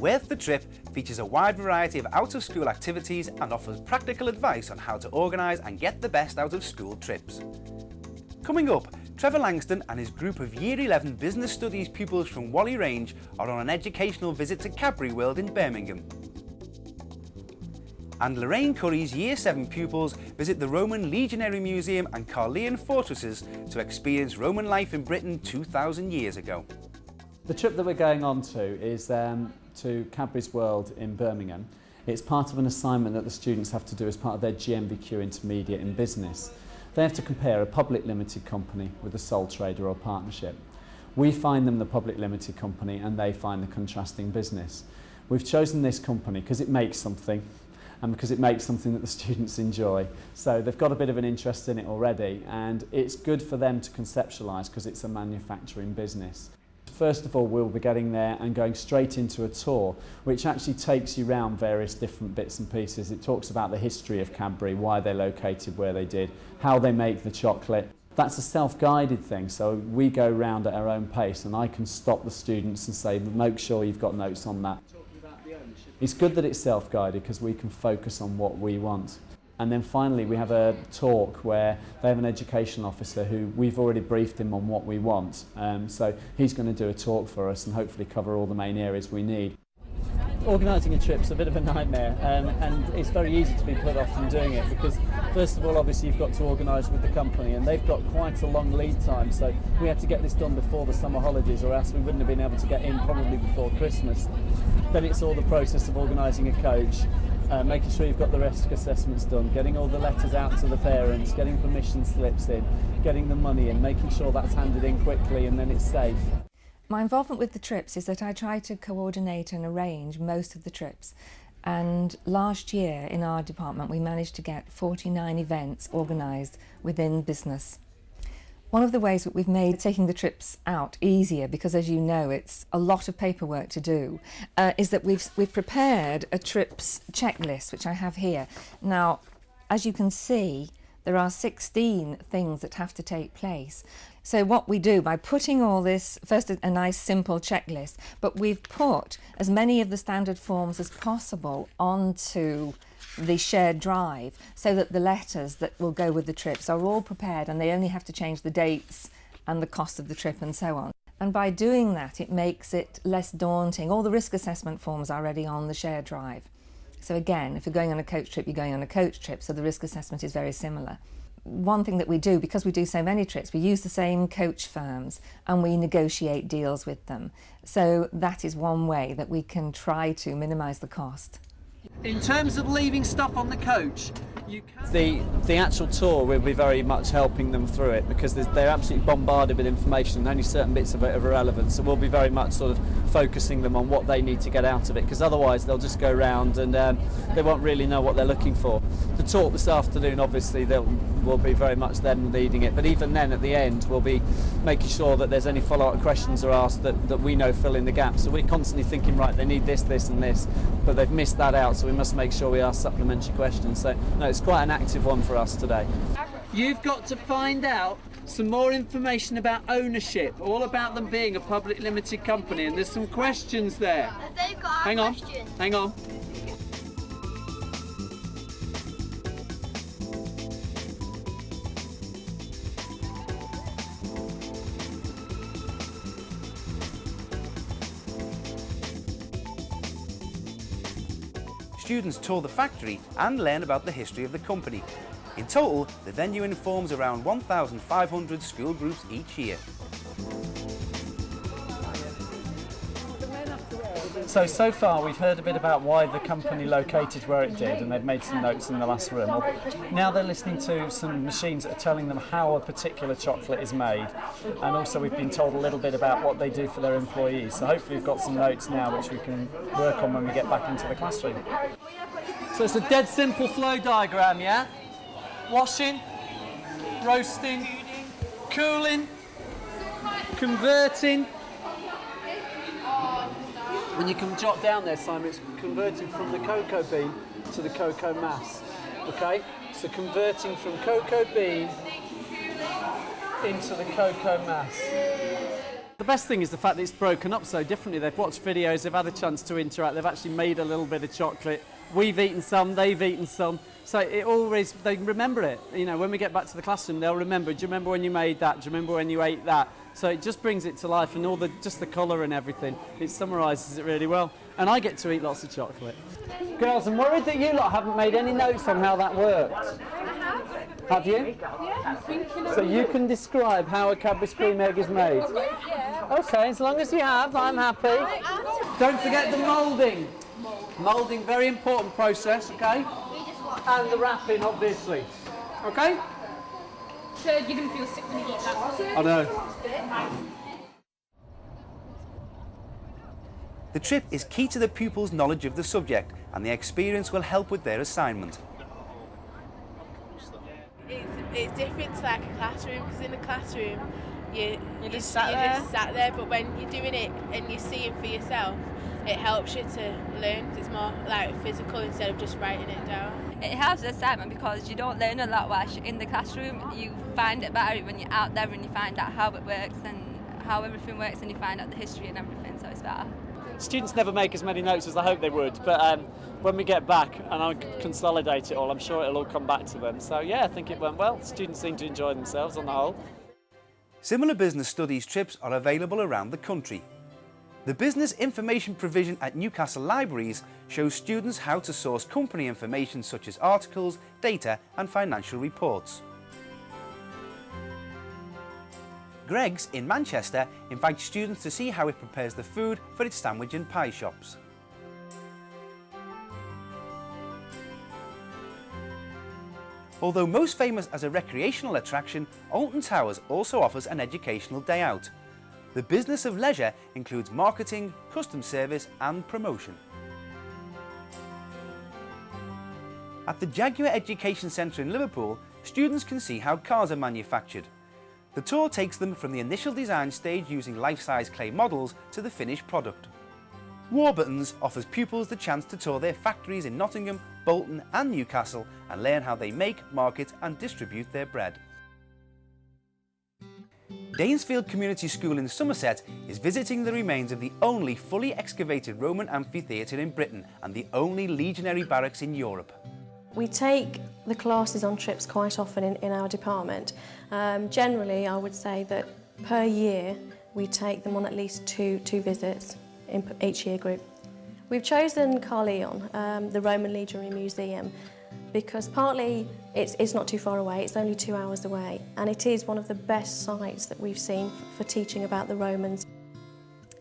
Worth the Trip features a wide variety of out-of-school activities and offers practical advice on how to organise and get the best out of school trips. Coming up, Trevor Langston and his group of Year 11 Business Studies pupils from Whalley Range are on an educational visit to Cadbury World in Birmingham. And Lorraine Curry's Year 7 pupils visit the Roman Legionary Museum and Carleon fortresses to experience Roman life in Britain 2,000 years ago. The trip that we're going on to is to Cadbury's World in Birmingham. It's part of an assignment that the students have to do as part of their GMBQ Intermediate in Business. They have to compare a public limited company with a sole trader or partnership. We find them the public limited company and they find the contrasting business. We've chosen this company because it makes something and because it makes something that the students enjoy. So they've got a bit of an interest in it already, and it's good for them to conceptualise because it's a manufacturing business. First of all, we'll be getting there and going straight into a tour which actually takes you around various different bits and pieces. It talks about the history of Cadbury, why they're located where they did, how they make the chocolate. That's a self-guided thing, so we go round at our own pace and I can stop the students and say, make sure you've got notes on that. It's good that it's self-guided because we can focus on what we want. And then finally we have a talk where they have an education officer who we've already briefed him on what we want. So he's going to do a talk for us and hopefully cover all the main areas we need. Organising a trip's a bit of a nightmare, and it's very easy to be put off from doing it because first of all obviously you've got to organise with the company and they've got quite a long lead time, so we had to get this done before the summer holidays or else we wouldn't have been able to get in probably before Christmas. Then it's all the process of organising a coach, making sure you've got the risk assessments done, getting all the letters out to the parents, getting permission slips in, getting the money in, making sure that's handed in quickly and then it's safe. My involvement with the trips is that I try to coordinate and arrange most of the trips, and last year in our department we managed to get 49 events organised within business. One of the ways that we've made taking the trips out easier, because as you know it's a lot of paperwork to do, is that we've prepared a trips checklist which I have here. Now, as you can see, there are 16 things that have to take place. So what we do by putting all this, first a nice simple checklist, but we've put as many of the standard forms as possible onto the shared drive so that the letters that will go with the trips are all prepared and they only have to change the dates and the cost of the trip and so on. And by doing that it makes it less daunting. All the risk assessment forms are already on the shared drive. So again, if you're going on a coach trip, you're going on a coach trip, so the risk assessment is very similar. One thing that we do, because we do so many trips, we use the same coach firms and we negotiate deals with them. So that is one way that we can try to minimise the cost. In terms of leaving stuff on the coach, you can... The actual tour will be very much helping them through it because they're absolutely bombarded with information and only certain bits of it are relevant, so we'll be very much sort of focusing them on what they need to get out of it, because otherwise they'll just go around and they won't really know what they're looking for. The talk this afternoon obviously will be very much them leading it, but even then at the end we'll be making sure that there's any follow-up questions are asked that we know fill in the gaps. So we're constantly thinking, right, they need this, this and this, but they've missed that out, so we must make sure we ask supplementary questions. So no, it's quite an active one for us today. You've got to find out some more information about ownership, all about them being a public limited company, and there's some questions there. They've got Hang on, hang on. Students tour the factory and learn about the history of the company. In total, the venue informs around 1,500 school groups each year. So far we've heard a bit about why the company located where it did, and they've made some notes in the last room. Now they're listening to some machines that are telling them how a particular chocolate is made, and also we've been told a little bit about what they do for their employees. So hopefully we've got some notes now which we can work on when we get back into the classroom. So it's a dead simple flow diagram, yeah? Washing, roasting, cooling, converting. And you can jot down there, Simon, it's converting from the cocoa bean to the cocoa mass. Okay? So converting from cocoa bean into the cocoa mass. The best thing is the fact that it's broken up so differently. They've watched videos, they've had a chance to interact, they've actually made a little bit of chocolate. We've eaten some, they've eaten some. So it always, they remember it. You know, when we get back to the classroom, they'll remember, do you remember when you made that? Do you remember when you ate that? So it just brings it to life, and all the, just the colour and everything, it summarises it really well. And I get to eat lots of chocolate. Girls, I'm worried that you lot haven't made any notes on how that works. Have you? Yeah, I'm thinking of So you can describe how a Cadbury cream egg is made? Yeah. Okay, as long as you have, I'm happy. Don't forget the moulding. Moulding, very important process, okay? And the wrapping, obviously. Okay? So you're going to feel sick when you eat that. I know. The trip is key to the pupils' knowledge of the subject, and the experience will help with their assignment. It's different to like a classroom, because in a classroom you just sat there, but when you're doing it and you're seeing for yourself, it helps you to learn. It's more like physical instead of just writing it down. It helps the assignment because you don't learn a lot whilst you're in the classroom. You find it better when you're out there and you find out how it works and how everything works, and you find out the history and everything, so it's better. Students never make as many notes as I hope they would, but when we get back and I consolidate it all, I'm sure it'll all come back to them. So yeah, I think it went well. Students seem to enjoy themselves on the whole. Similar business studies trips are available around the country. The business information provision at Newcastle Libraries shows students how to source company information such as articles, data and financial reports. Greggs in Manchester invites students to see how it prepares the food for its sandwich and pie shops. Although most famous as a recreational attraction, Alton Towers also offers an educational day out. The business of leisure includes marketing, custom service and promotion. At the Jaguar Education Centre in Liverpool, students can see how cars are manufactured. The tour takes them from the initial design stage using life-size clay models to the finished product. Warburton's offers pupils the chance to tour their factories in Nottingham, Bolton and Newcastle and learn how they make, market and distribute their bread. Danesfield Community School in Somerset is visiting the remains of the only fully excavated Roman amphitheatre in Britain and the only legionary barracks in Europe. We take the classes on trips quite often in our department. Generally, I would say that per year we take them on at least two visits in each year group. We've chosen Caerleon, the Roman Legionary Museum, because partly it's not too far away, it's only 2 hours away, and it is one of the best sites that we've seen for teaching about the Romans.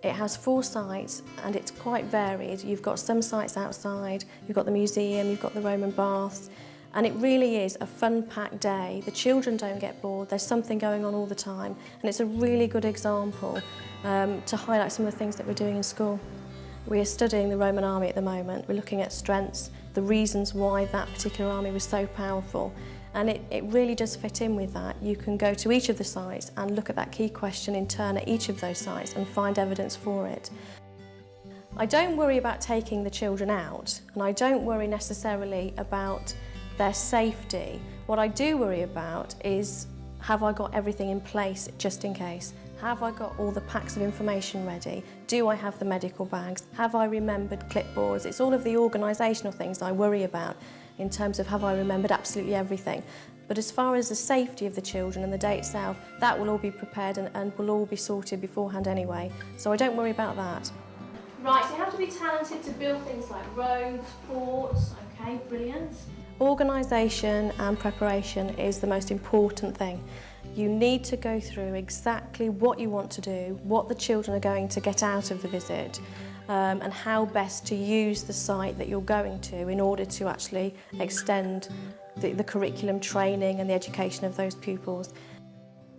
It has 4 sites and it's quite varied. You've got some sites outside, you've got the museum, you've got the Roman baths, and it really is a fun-packed day. The children don't get bored, there's something going on all the time, and it's a really good example to highlight some of the things that we're doing in school. We are studying the Roman army at the moment. We're looking at strengths, the reasons why that particular army was so powerful, and it really does fit in with that. You can go to each of the sites and look at that key question in turn at each of those sites and find evidence for it. I don't worry about taking the children out, and I don't worry necessarily about their safety. What I do worry about is, have I got everything in place just in case? Have I got all the packs of information ready? Do I have the medical bags? Have I remembered clipboards? It's all of the organisational things I worry about in terms of have I remembered absolutely everything. But as far as the safety of the children and the day itself, that will all be prepared and will all be sorted beforehand anyway. So I don't worry about that. Right, so you have to be talented to build things like roads, forts, okay, brilliant. Organisation and preparation is the most important thing. You need to go through exactly what you want to do, what the children are going to get out of the visit, and how best to use the site that you're going to in order to actually extend the curriculum training and the education of those pupils.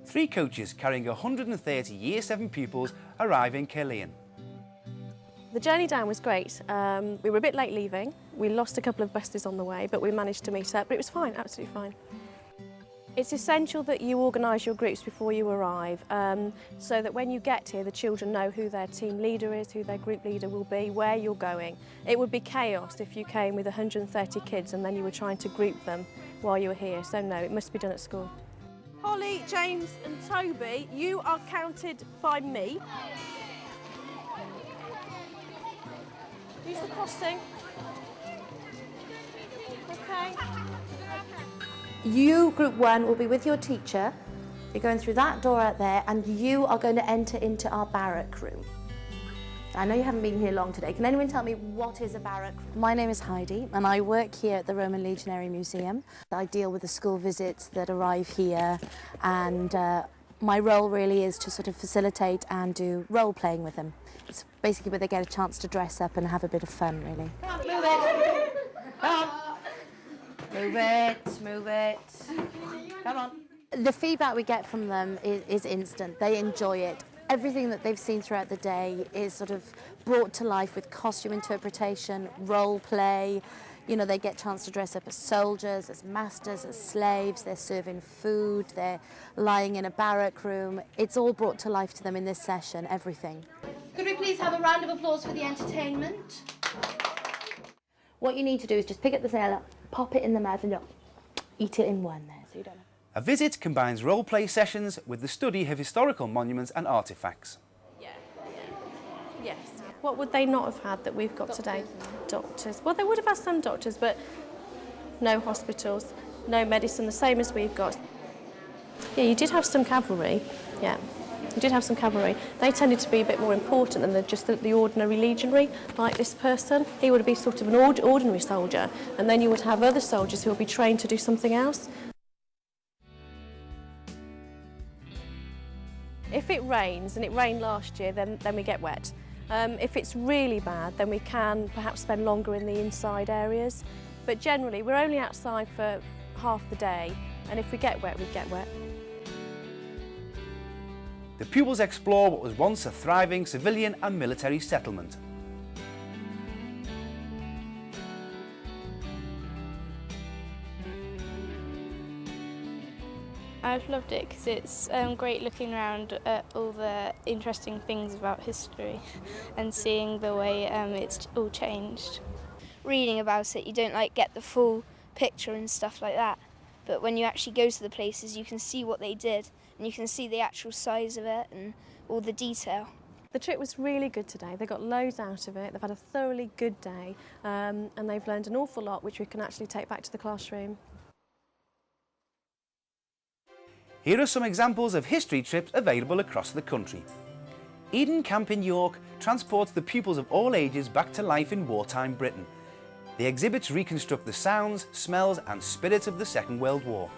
3 coaches carrying 130 Year 7 pupils arrive in Caerleon. The journey down was great. We were a bit late leaving. We lost a couple of buses on the way, but we managed to meet up, but it was fine, absolutely fine. It's essential that you organise your groups before you arrive, so that when you get here, the children know who their team leader is, who their group leader will be, where you're going. It would be chaos if you came with 130 kids and then you were trying to group them while you were here, so no, it must be done at school. Holly, James and Toby, you are counted by me. Use the crossing. Okay. You, Group 1, will be with your teacher. You're going through that door out there and you are going to enter into our barrack room. I know you haven't been here long today. Can anyone tell me what is a barrack room? My name is Heidi and I work here at the Roman Legionary Museum. I deal with the school visits that arrive here, and my role really is to sort of facilitate and do role playing with them. It's basically where they get a chance to dress up and have a bit of fun, really. Move it. Come on. Move it, move it. Come on. The feedback we get from them is instant. They enjoy it. Everything that they've seen throughout the day is sort of brought to life with costume interpretation, role play. You know, they get a chance to dress up as soldiers, as masters, as slaves. They're serving food, they're lying in a barrack room. It's all brought to life to them in this session, everything. Could we please have a round of applause for the entertainment? What you need to do is just pick up the sailor, pop it in the mouth and eat it in one there, so you don't know. A visit combines role-play sessions with the study of historical monuments and artefacts. Yes. What would they not have had that we've got today? Doctors. Well, they would have had some doctors, but no hospitals, no medicine, the same as we've got. Yeah, you did have some cavalry. Yeah, you did have some cavalry. They tended to be a bit more important than just the ordinary legionary, like this person. He would be sort of an ordinary soldier, and then you would have other soldiers who would be trained to do something else. If it rains, and it rained last year, then we get wet. If it's really bad, then we can perhaps spend longer in the inside areas. But generally, we're only outside for half the day, and if we get wet, we get wet. The pupils explore what was once a thriving civilian and military settlement. I've loved it because it's great looking around at all the interesting things about history and seeing the way it's all changed. Reading about it, you don't get the full picture and stuff like that, but when you actually go to the places you can see what they did and you can see the actual size of it and all the detail. The trip was really good today. They got loads out of it. They've had a thoroughly good day, and they've learned an awful lot which we can actually take back to the classroom. Here are some examples of history trips available across the country. Eden Camp in York transports the pupils of all ages back to life in wartime Britain. The exhibits reconstruct the sounds, smells and spirits of the Second World War.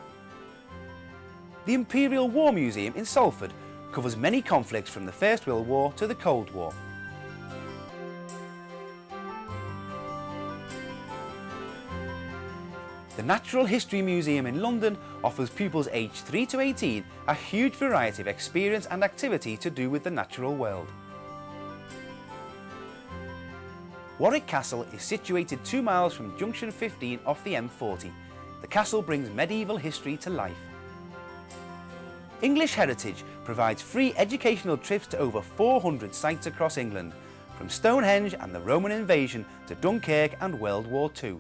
The Imperial War Museum in Salford covers many conflicts from the First World War to the Cold War. The Natural History Museum in London offers pupils aged 3 to 18 a huge variety of experience and activity to do with the natural world. Warwick Castle is situated 2 miles from Junction 15 off the M40. The castle brings medieval history to life. English Heritage provides free educational trips to over 400 sites across England, from Stonehenge and the Roman invasion to Dunkirk and World War II.